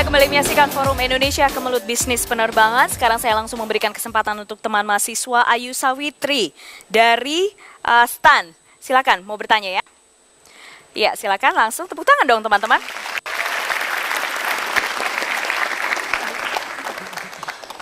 Anda kembali menyaksikan Forum Indonesia Kemelut Bisnis Penerbangan. Sekarang saya langsung memberikan kesempatan untuk teman mahasiswa Ayu Sawitri dari STAN. Silakan, mau bertanya ya? Iya, silakan langsung tepuk tangan dong teman-teman.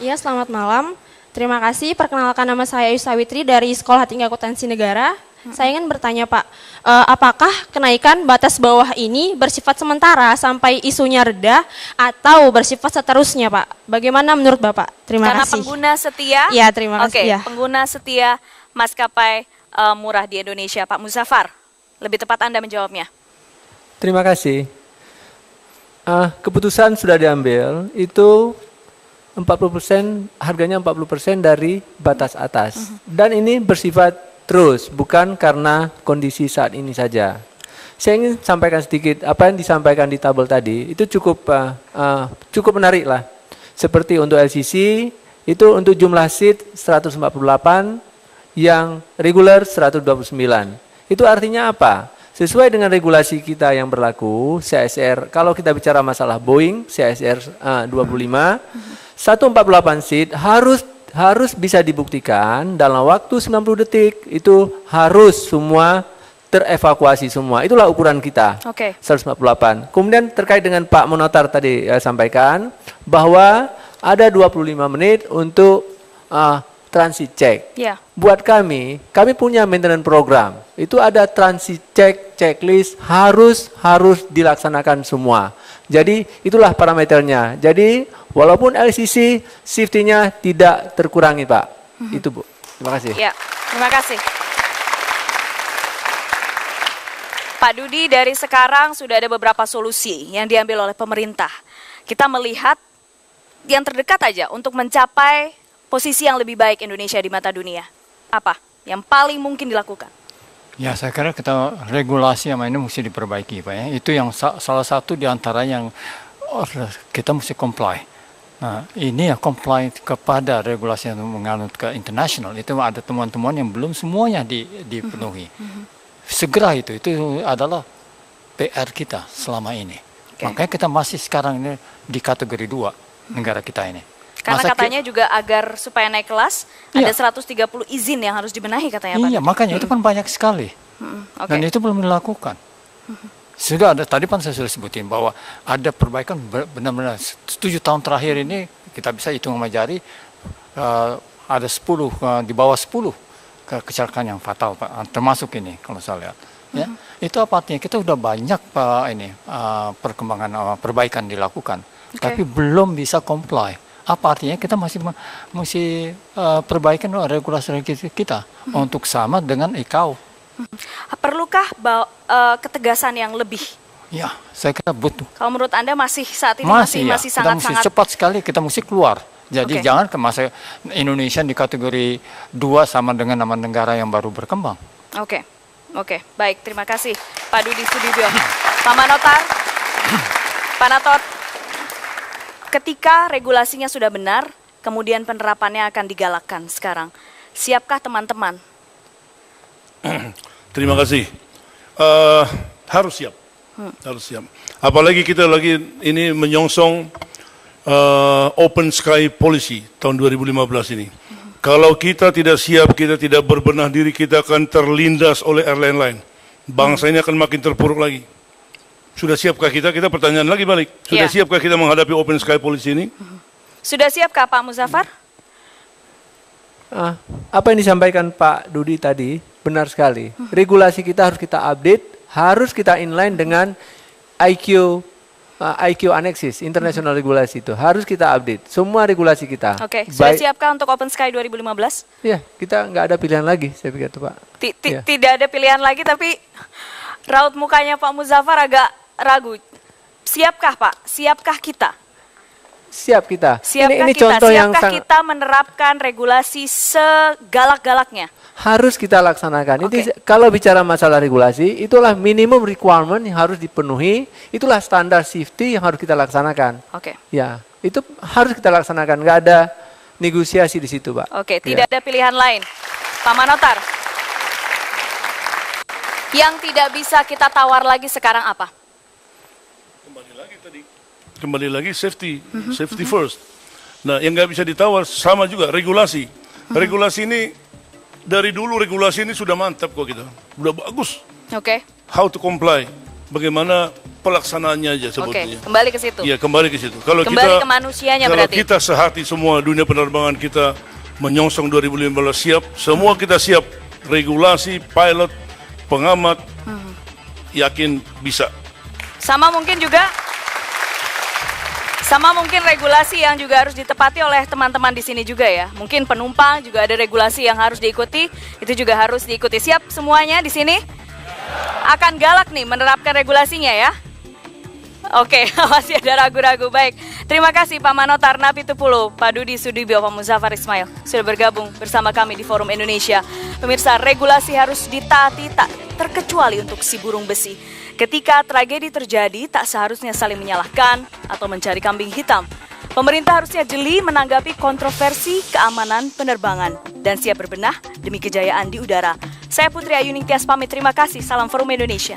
Iya, selamat malam. Terima kasih. Perkenalkan, nama saya Ayu Sawitri dari Sekolah Tinggi Akuntansi Negara. Saya ingin bertanya Pak, apakah kenaikan batas bawah ini bersifat sementara sampai isunya reda atau bersifat seterusnya Pak? Bagaimana menurut Bapak? Terima Karena kasih. pengguna setia. Ya, terima kasih. Oke, Ya. pengguna setia maskapai murah di Indonesia, Pak Muzaffar. Lebih tepat Anda menjawabnya. Terima kasih. Keputusan sudah diambil, itu 40%, harganya 40% dari batas atas. Dan ini bersifat terus, bukan karena kondisi saat ini saja. Saya ingin sampaikan sedikit, apa yang disampaikan di tabel tadi, itu cukup menarik lah. Seperti untuk LCC, itu untuk jumlah seat 148, yang regular 129. Itu artinya apa? Sesuai dengan regulasi kita yang berlaku, CSR, kalau kita bicara masalah Boeing, CSR 25, 148 seat harus bisa dibuktikan dalam waktu 90 detik, itu harus semua terevakuasi semua. Itulah ukuran kita, 148. Kemudian terkait dengan Pak Monotar tadi sampaikan, bahwa ada 25 menit untuk transit check. Buat kami punya maintenance program. Itu ada transit check, checklist, harus dilaksanakan semua. Jadi itulah parameternya. Jadi walaupun LCC, safety-nya tidak terkurangi Pak. Itu Bu. Terima kasih. Ya, terima kasih. Pak Dudi, dari sekarang sudah ada beberapa solusi yang diambil oleh pemerintah. Kita melihat yang terdekat aja untuk mencapai posisi yang lebih baik Indonesia di mata dunia. Apa yang paling mungkin dilakukan? Ya, saya kira kita regulasi yang ini mesti diperbaiki Pak ya. Itu yang salah satu di antara yang kita mesti comply. Nah, ini ya comply kepada regulasi yang menganut ke internasional. Itu ada temuan-temuan yang belum semuanya dipenuhi. Segera itu adalah PR kita selama ini. Makanya kita masih sekarang ini di kategori 2 negara kita ini. Karena katanya juga agar supaya naik kelas, ada 130 izin yang harus dibenahi katanya Pak. Iya, makanya itu kan banyak sekali. Dan itu belum dilakukan. Sudah ada, tadi kan saya sudah sebutin bahwa ada perbaikan benar-benar 7 tahun terakhir ini, kita bisa hitung sama jari, ada 10, di bawah 10 kecelakaan yang fatal Pak, termasuk ini kalau saya lihat. Ya, itu apa artinya? Kita sudah banyak perkembangan, perbaikan dilakukan, tapi belum bisa comply. Apa artinya? Kita masih perbaikan regulasi kita untuk sama dengan ICAO. Perlukah ketegasan yang lebih? Ya, saya kira butuh. Kalau menurut Anda masih saat ini masih sangat-sangat cepat sekali kita mesti keluar. Jadi jangan ke masa Indonesia di kategori 2 sama dengan nama negara yang baru berkembang. Oke, baik, terima kasih Pak Dudi Sudibyo. Pak Manotar, Pak Natot, ketika regulasinya sudah benar, kemudian penerapannya akan digalakkan sekarang. Siapkah teman-teman? Terima kasih. Harus siap. Harus siap. Apalagi kita lagi ini menyongsong Open Sky Policy tahun 2015 ini. Kalau kita tidak siap, kita tidak berbenah diri, kita akan terlindas oleh airline lain. Bangsa ini akan makin terpuruk lagi. Sudah siapkah kita? Kita pertanyaan lagi balik. Sudah siapkah kita menghadapi Open Sky Policy ini? Sudah siapkah Pak Muzaffar? Apa yang disampaikan Pak Dudi tadi benar sekali. Regulasi kita harus kita update, harus kita inline dengan IQ Annexes, international regulasi itu. Harus kita update semua regulasi kita. Sudah siapkah untuk Open Sky 2015? Ya, kita nggak ada pilihan lagi, saya pikir itu Pak. Tidak ada pilihan lagi, tapi raut mukanya Pak Muzaffar agak ragu. Siapkah Pak? Siapkah kita? Siap kita. Ini contoh yang kita menerapkan regulasi segalak-galaknya? Harus kita laksanakan. Ini kalau bicara masalah regulasi, itulah minimum requirement yang harus dipenuhi, itulah standar safety yang harus kita laksanakan. Ya, itu harus kita laksanakan. Nggak ada negosiasi di situ, Pak. Tidak ada pilihan lain. Pak Manotar, yang tidak bisa kita tawar lagi sekarang apa? Kembali lagi tadi. kembali lagi safety first. Nah, yang nggak bisa ditawar sama juga regulasi. Regulasi ini dari dulu regulasi ini sudah mantap kok kita, udah bagus. Oke. How to comply, bagaimana pelaksanaannya aja Oke, sebetulnya. kembali ke situ. Iya, kembali ke situ. Kalau Kembali ke manusianya kalau berarti. kita sehati semua dunia penerbangan kita menyongsong 2015 siap, semua kita siap. Regulasi, pilot, pengamat, yakin bisa. Sama mungkin regulasi yang juga harus ditepati oleh teman-teman di sini juga ya. Mungkin penumpang juga ada regulasi yang harus diikuti, itu juga harus diikuti. Siap semuanya di sini? Akan galak nih menerapkan regulasinya ya? Oke, masih ada ragu-ragu. Baik, terima kasih Pak Manotar Napitupulu, Pak Dudi Sudibyo, Pak Muzaffar Ismail sudah bergabung bersama kami di Forum Indonesia. Pemirsa, regulasi harus ditaati tak terkecuali untuk si burung besi. Ketika tragedi terjadi, tak seharusnya saling menyalahkan atau mencari kambing hitam. Pemerintah harusnya jeli menanggapi kontroversi keamanan penerbangan dan siap berbenah demi kejayaan di udara. Saya Putri Ayu Ningtyas pamit, terima kasih. Salam Forum Indonesia.